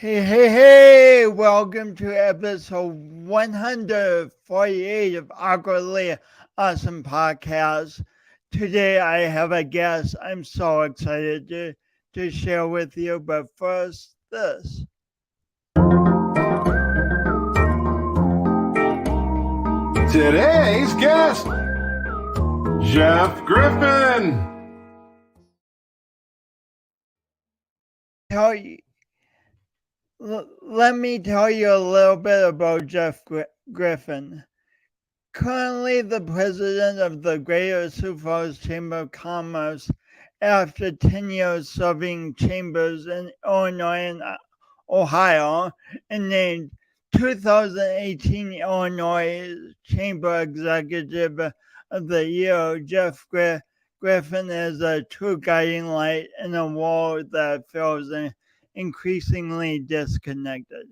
Hey, welcome to episode 148 of Awkwardly Awesome Podcast. Today I have a guest I'm so excited to share with you, but first, this. Today's guest, Jeff Griffin. Let me tell you a little bit about Jeff Griffin. Currently the president of the Greater Sioux Falls Chamber of Commerce after 10 years serving chambers in Illinois and Ohio, and named 2018 Illinois Chamber Executive of the Year. Jeff Griffin is a true guiding light in a world that feels increasingly disconnected.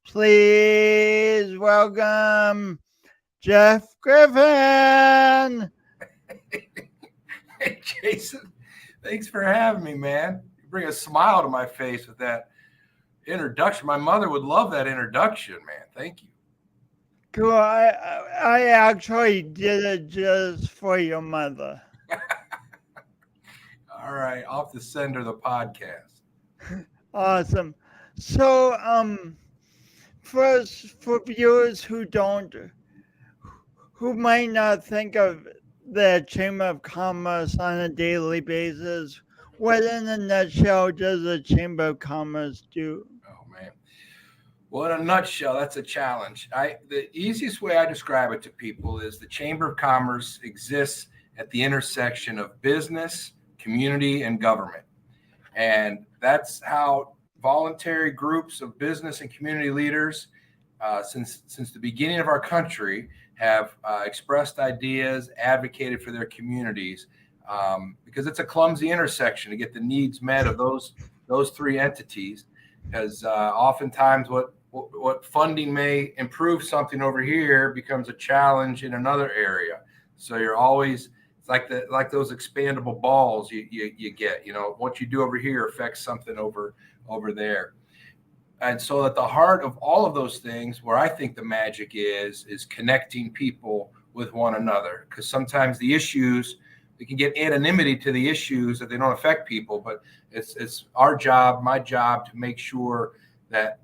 Please welcome Jeff Griffin. Hey, Jason, thanks for having me, man. You bring a smile to my face with that introduction. My mother would love that introduction, man. Thank you. Cool. I actually did it just for your mother. All right, I'll have to send her the podcast. Awesome. So, first, for viewers who might not think of the Chamber of Commerce on a daily basis, what in a nutshell does the Chamber of Commerce do? Oh, man. Well, in a nutshell, that's a challenge. The easiest way I describe it to people is the Chamber of Commerce exists at the intersection of business, community, and government. And that's how voluntary groups of business and community leaders since the beginning of our country have expressed ideas, advocated for their communities, because it's a clumsy intersection to get the needs met of those three entities. Because oftentimes what funding may improve something over here becomes a challenge in another area. So you're always like those expandable balls you get. You know, what you do over here affects something over there. And so at the heart of all of those things, where I think the magic is connecting people with one another. Because sometimes the issues, we can get anonymity to the issues that they don't affect people, but it's our job, my job, to make sure that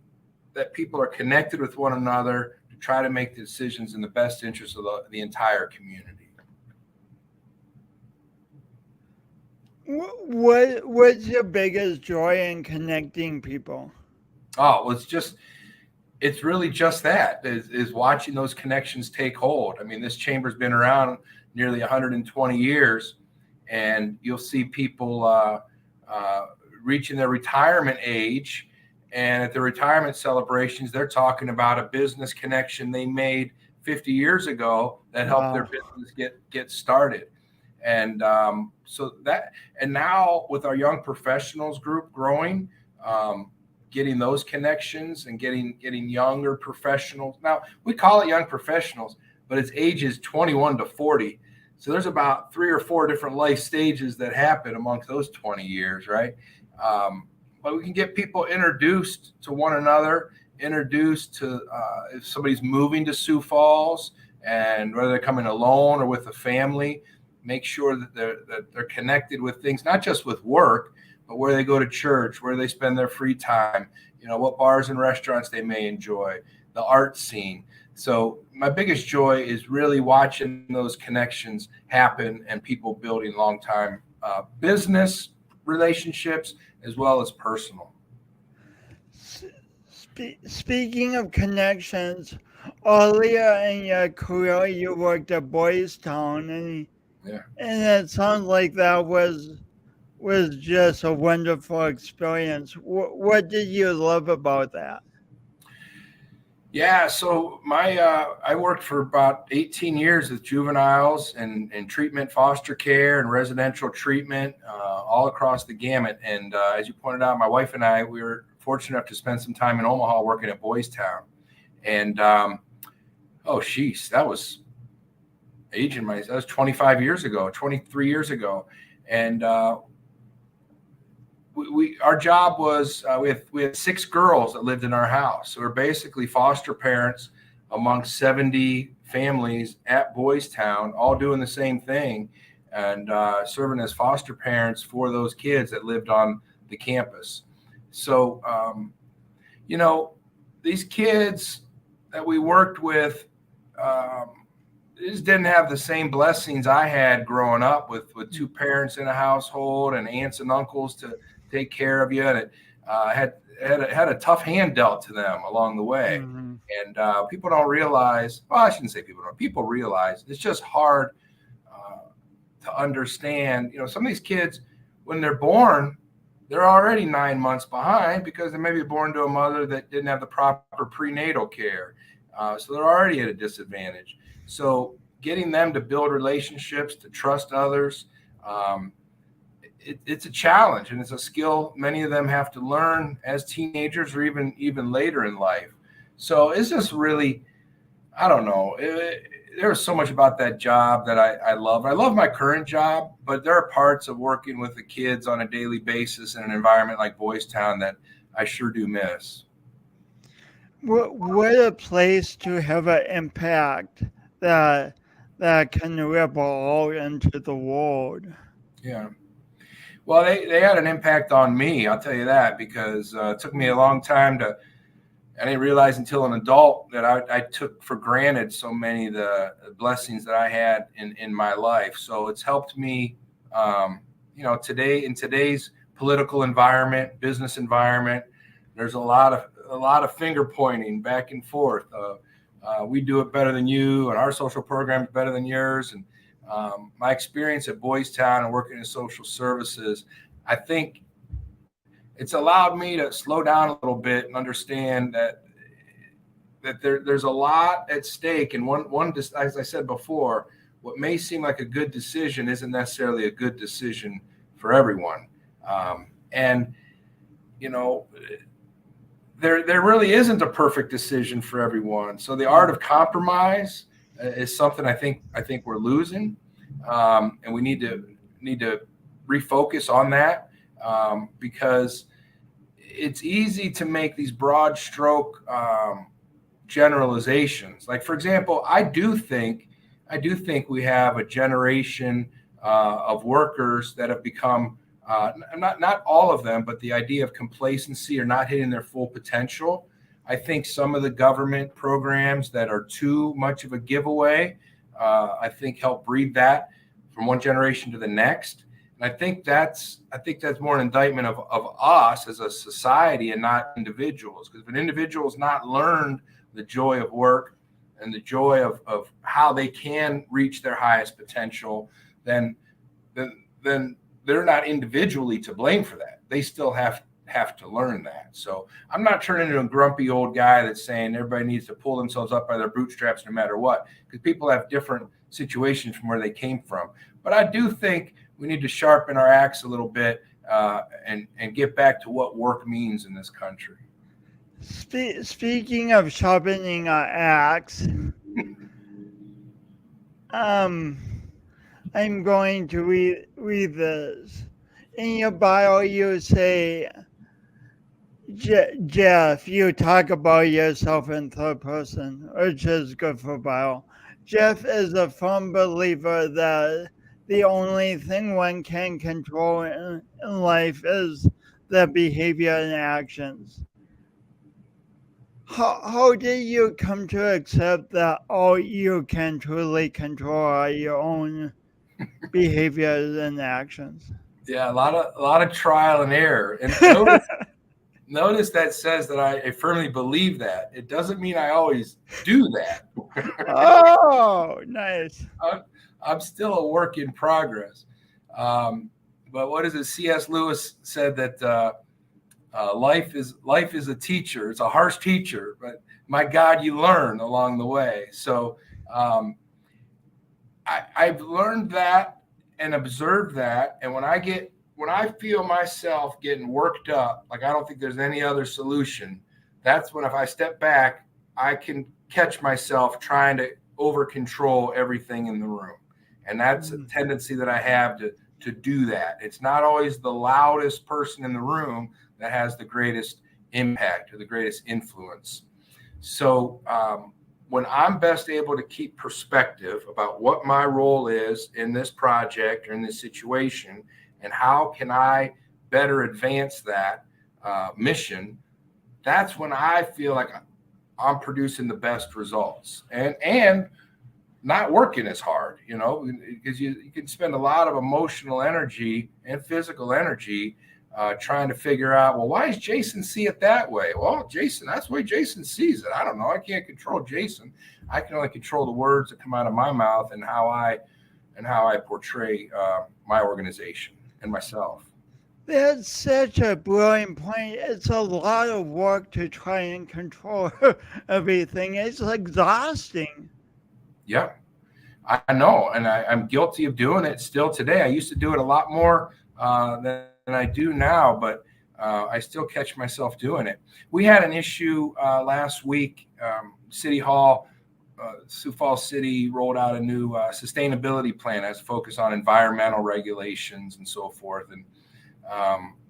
people are connected with one another to try to make the decisions in the best interest of the entire community. What's your biggest joy in connecting people? Oh, well, it's really just that is watching those connections take hold. I mean, this chamber's been around nearly 120 years, and you'll see people reaching their retirement age, and at the retirement celebrations, they're talking about a business connection they made 50 years ago that helped their business get started. And and now with our young professionals group growing, getting those connections and getting younger professionals. Now we call it young professionals, but it's ages 21 to 40. So there's about 3 or 4 different life stages that happen amongst those 20 years, right? But we can get people introduced to one another, introduced to if somebody's moving to Sioux Falls, and whether they're coming alone or with a family, make sure that they're connected with things, not just with work, but where they go to church, where they spend their free time, you know, what bars and restaurants they may enjoy, the art scene. So my biggest joy is really watching those connections happen and people building long-time business relationships as well as personal. Speaking of connections, earlier in your career, you worked at Boys Town, and it sounds like that was just a wonderful experience. What did you love about that? Yeah, so I worked for about 18 years with juveniles and treatment, foster care, and residential treatment all across the gamut. And as you pointed out, my wife and I, we were fortunate enough to spend some time in Omaha working at Boys Town. And that was that was 25 years ago, 23 years ago. And our job was we had 6 girls that lived in our house. So we're basically foster parents amongst 70 families at Boys Town, all doing the same thing, and serving as foster parents for those kids that lived on the campus. So, these kids that we worked with just didn't have the same blessings I had growing up with 2 parents in a household and aunts and uncles to take care of you. And it had a tough hand dealt to them along the way. Mm-hmm. And people don't realize, well, I shouldn't say people realize it's just hard to understand. Some of these kids, when they're born, they're already 9 months behind because they may be born to a mother that didn't have the proper prenatal care. So they're already at a disadvantage. So getting them to build relationships, to trust others, it's a challenge, and it's a skill many of them have to learn as teenagers or even later in life. So it's just really, I don't know. There's so much about that job that I love. I love my current job, but there are parts of working with the kids on a daily basis in an environment like Boys Town that I sure do miss. What a place to have an impact that can ripple out into the world. Yeah. Well, they had an impact on me, I'll tell you that, because it took me a long time I didn't realize until an adult that I took for granted so many of the blessings that I had in my life. So it's helped me, today in today's political environment, business environment, there's a lot of finger pointing back and forth. We do it better than you, and our social program is better than yours. And my experience at Boys Town and working in social services, I think it's allowed me to slow down a little bit and understand that there's a lot at stake. And one, as I said before, what may seem like a good decision isn't necessarily a good decision for everyone. There really isn't a perfect decision for everyone. So the art of compromise is something I think we're losing, and we need to refocus on that, because it's easy to make these broad stroke generalizations. Like, for example, I do think we have a generation of workers that have become not all of them, but the idea of complacency or not hitting their full potential. I think some of the government programs that are too much of a giveaway, I think help breed that from one generation to the next. And I think that's more an indictment of us as a society and not individuals. Because if an individual's not learned the joy of work and the joy of how they can reach their highest potential, then they're not individually to blame for that. They still have to learn that. So I'm not turning into a grumpy old guy that's saying everybody needs to pull themselves up by their bootstraps no matter what, because people have different situations from where they came from. But I do think we need to sharpen our axe a little bit and get back to what work means in this country. Speaking of sharpening our axe, I'm going to read this. In your bio, you say, Jeff, you talk about yourself in third person, which is good for bio. Jeff is a firm believer that the only thing one can control in life is their behavior and actions. How did you come to accept that all you can truly control are your own behaviors and actions? Yeah, a lot of trial and error. And notice that says that I firmly believe that. It doesn't mean I always do that. Oh, nice. I'm still a work in progress. But what is it? C.S. Lewis said that life is a teacher. It's a harsh teacher, but my God, you learn along the way. So I've learned that and observed that. And when I feel myself getting worked up, like I don't think there's any other solution, that's when, if I step back, I can catch myself trying to over control everything in the room. And that's a tendency that I have to do that. It's not always the loudest person in the room that has the greatest impact or the greatest influence. So when I'm best able to keep perspective about what my role is in this project or in this situation, and how can I better advance that mission, that's when I feel like I'm producing the best results and not working as hard, because you can spend a lot of emotional energy and physical energy trying to figure out, well, why does Jason see it that way? Well, Jason, that's the way Jason sees it. I don't know. I can't control Jason. I can only control the words that come out of my mouth and how I portray my organization and myself. That's such a brilliant point. It's a lot of work to try and control everything. It's exhausting. Yeah, I know. And I'm guilty of doing it still today. I used to do it a lot more than I do now, but I still catch myself doing it. We had an issue last week. City Hall, Sioux Falls City rolled out a new sustainability plan as focus on environmental regulations and so forth. And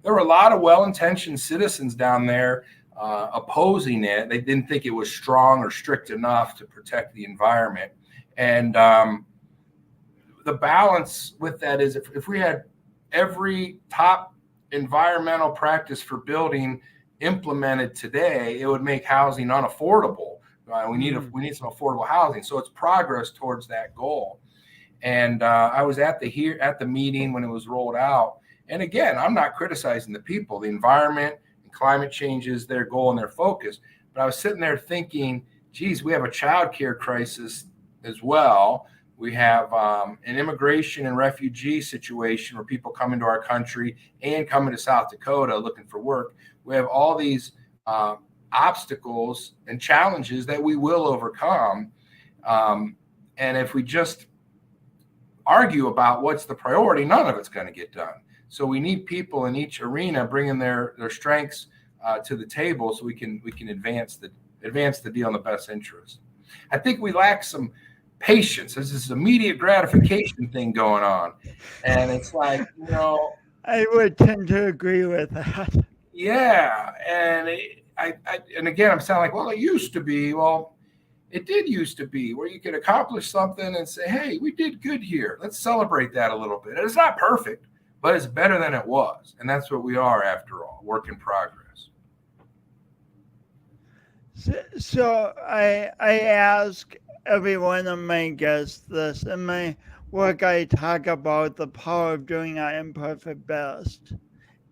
there were a lot of well-intentioned citizens down there opposing it. They didn't think it was strong or strict enough to protect the environment. And the balance with that is if we had every top environmental practice for building implemented today, it would make housing unaffordable. We need some affordable housing. So it's progress towards that goal. And I was at the meeting when it was rolled out. And again, I'm not criticizing the people. The environment and climate change is their goal and their focus. But I was sitting there thinking, geez, we have a child care crisis as well. We have an immigration and refugee situation where people come into our country and come into South Dakota looking for work. We have all these obstacles and challenges that we will overcome. And if we just argue about what's the priority, none of it's going to get done. So we need people in each arena bringing their strengths to the table so we can advance the deal in the best interest. I think we lack some patience. There's this immediate gratification thing going on, and it's like, I would tend to agree with that. Yeah, and and again, I'm sounding like, well, it used to be. Well, it did used to be where you could accomplish something and say, hey, we did good here. Let's celebrate that a little bit. And it's not perfect, but it's better than it was. And that's what we are, after all, work in progress. So I ask every one of my guests this. In my work, I talk about the power of doing our imperfect best.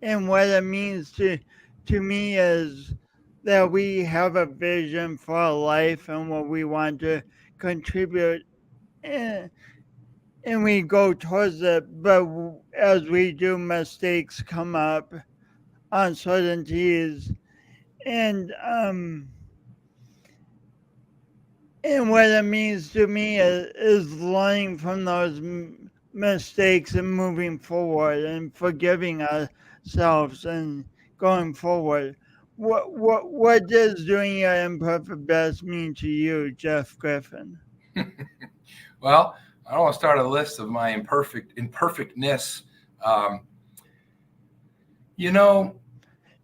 And what it means to me is that we have a vision for our life and what we want to contribute, and we go towards it. But as we do, mistakes come up, uncertainties, and what it means to me is learning from those mistakes and moving forward and forgiving ourselves and going forward. What does doing your imperfect best mean to you, Jeff Griffin? Well, I don't want to start a list of my imperfectness.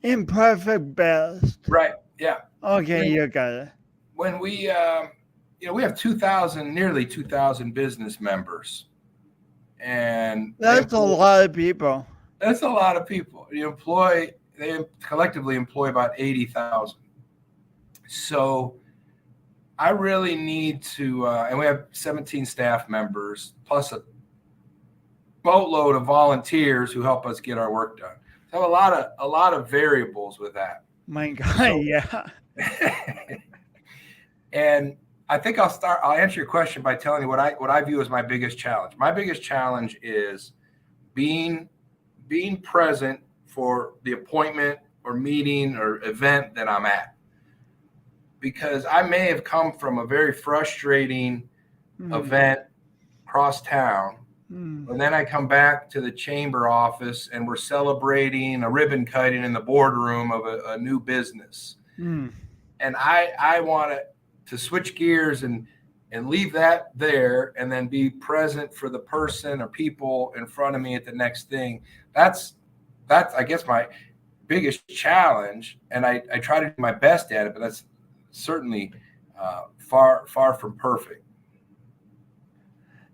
Imperfect best. Right. Yeah. Okay, you got it. When we we have nearly 2,000 business members, and that's a lot of people. That's a lot of people. They collectively employ about 80,000. So I really need to, and we have 17 staff members plus a boatload of volunteers who help us get our work done. So a lot of variables with that. My God, yeah. And I think I'll answer your question by telling you what I view as my biggest challenge. My biggest challenge is being present for the appointment or meeting or event that I'm at. Because I may have come from a very frustrating event across town, and then I come back to the chamber office and we're celebrating a ribbon cutting in the boardroom of a new business. And I want to switch gears and and leave that there and then be present for the person or people in front of me at the next thing. That's I guess my biggest challenge, and I try to do my best at it, but that's certainly far from perfect.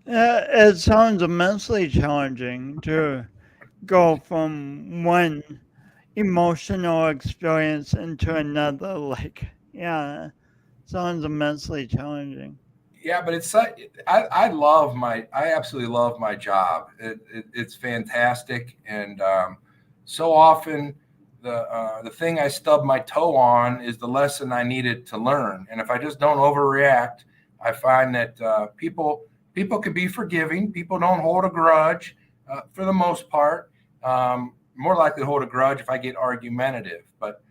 It sounds immensely challenging to go from one emotional experience into another. Like, yeah, sounds immensely challenging. Yeah, but it's I absolutely love my job. It's fantastic, and so often the thing I stub my toe on is the lesson I needed to learn. And if I just don't overreact, I find that people can be forgiving. People don't hold a grudge for the most part. More likely to hold a grudge if I get argumentative. But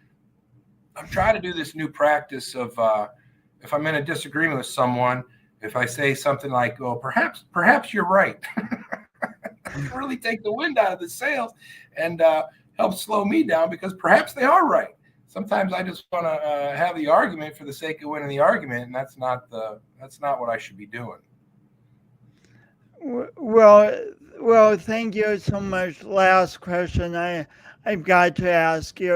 I'm trying to do this new practice of if I'm in a disagreement with someone, if I say something like, "Oh, perhaps you're right," really take the wind out of the sails and help slow me down, because perhaps they are right. Sometimes I just want to have the argument for the sake of winning the argument, and that's not what I should be doing. Well, thank you so much. Last question I've got to ask you: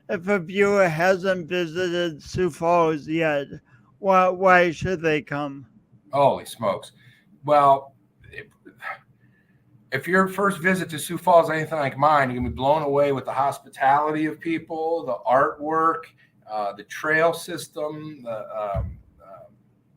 if a viewer hasn't visited Sioux Falls yet, why should they come? Holy smokes! Well, if your first visit to Sioux Falls is anything like mine, you're gonna be blown away with the hospitality of people, the artwork, the trail system,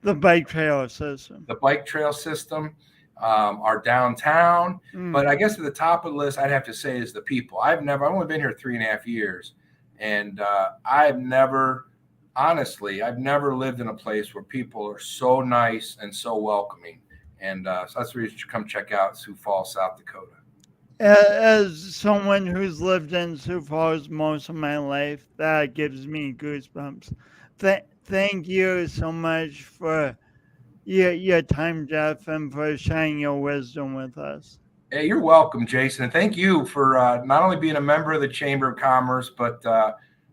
The bike trail system. Our downtown. Mm. But I guess at the top of the list, I'd have to say is the people. I've only been here 3.5 years, and I've never lived in a place where people are so nice and so welcoming. And so that's the reason you should come check out Sioux Falls, South Dakota. As someone who's lived in Sioux Falls most of my life, that gives me goosebumps. Thank you so much for your time, Jeff, and for sharing your wisdom with us. Hey, you're welcome, Jason. And thank you for not only being a member of the Chamber of Commerce, but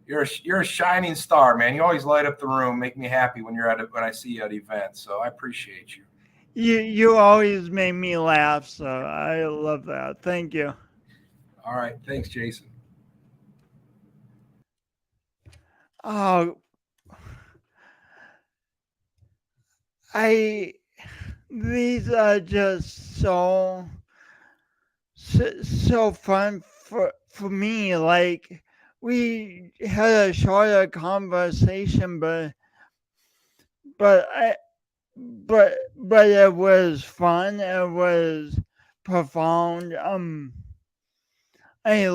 you're a shining star, man. You always light up the room, make me happy when I see you at events. So I appreciate you. You always make me laugh, so I love that. Thank you. All right. Thanks, Jason. Oh, these are just so fun for me. Like, we had a shorter conversation, but it was fun. It was profound. I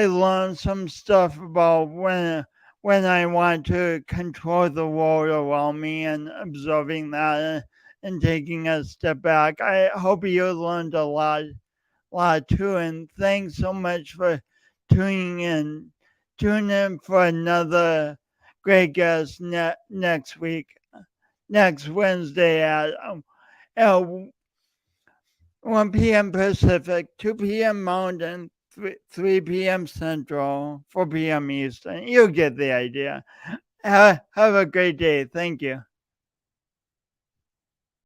learned some stuff about when I want to control the world around me and observing that and taking a step back. I hope you learned a lot too. And thanks so much for tuning in. Tune in for another great guest next week. Next Wednesday at 1 p.m. Pacific, 2 p.m. Mountain, 3 p.m. Central, 4 p.m. Eastern. You'll get the idea. Have a great day. Thank you.